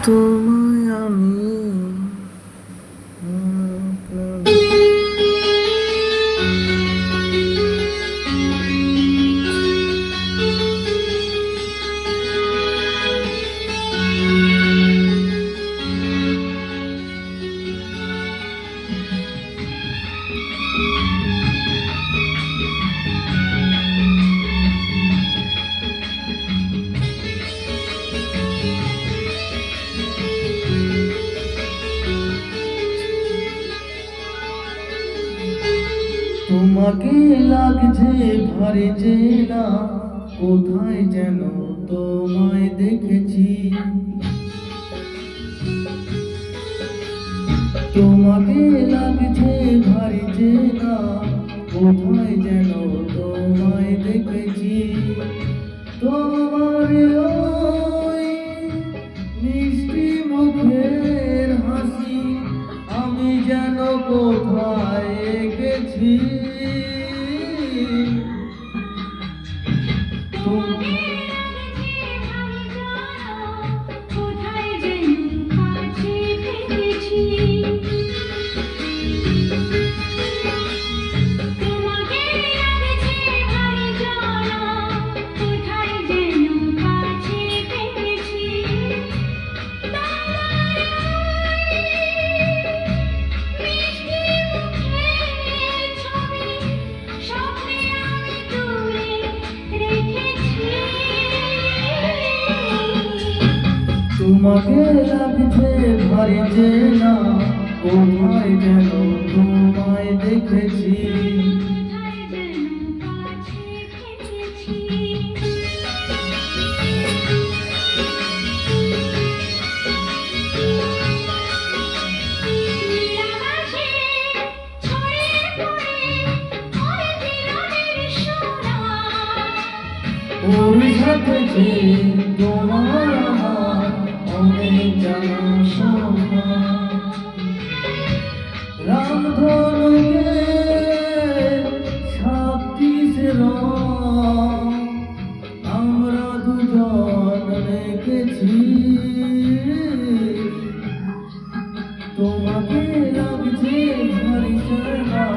তোমায় আমি তোমাকে লাগছে ভারী যে না, কোথায় যেন তোমায় দেখেছি। তোমাকে লাগছে ভারী যে না, কোথায় যেন তোমায় দেখেছি। তোমার ওই মিষ্টি মুখের হাসি আমি যেন কোথায় গেছি। তোমাকে লাগছে ভারী যে না, কোথায় যেন তোমায় দেখেছি। ওর সাথে যে তোমার অনেক জানা শোনা, রামধনুকে সাতটিশে রং আমরা দুজন রেখেছি। তোমাকে লাগছে ভারী জানা,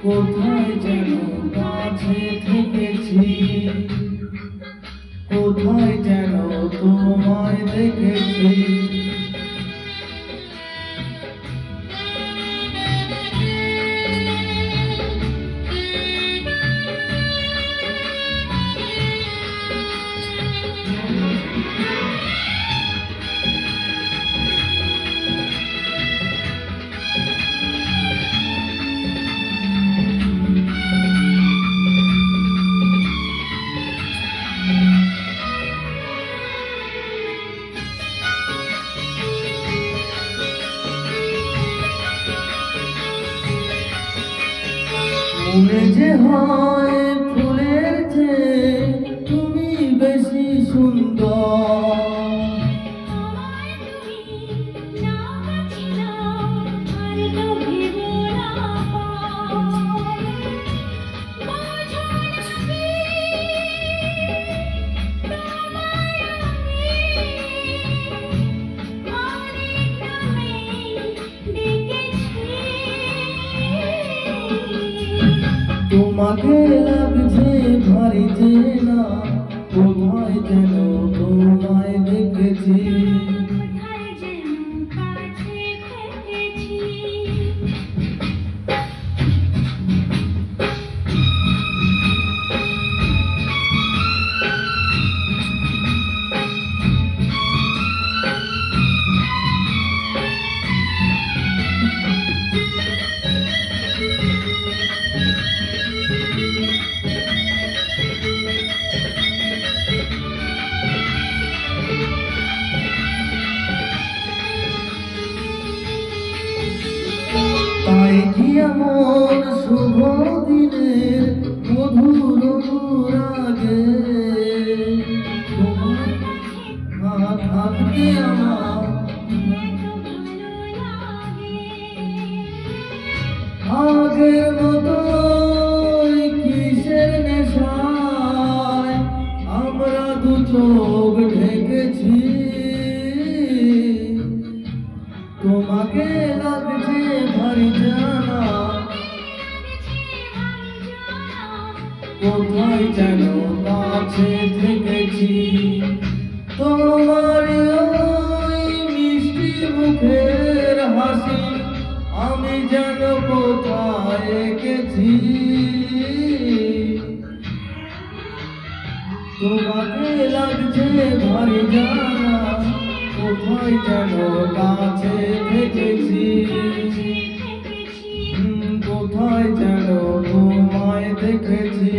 কোথায় যেন কাছে থেকেছি। কোথায় যেন তোমায় দেখেছি। মনে যে হয় ফুলের চেয়ে তুমি বেশি সুন্দর। তোমাকে লাগছে ভারী যে না, কোথায় যেন তোমায় দেখেছি। তাই কি এমন শুভ দিনের মধুর রাগে তোমার হাত হাতে আমার আগের মতো কিসের নেশায় আমরা দু চোখ ঢেকেছি। তোমাকে লাগছে ভারী জানা, কোথায় যেন কাছে থেকেছি, কোথায় যেন তোমায় দেখেছি।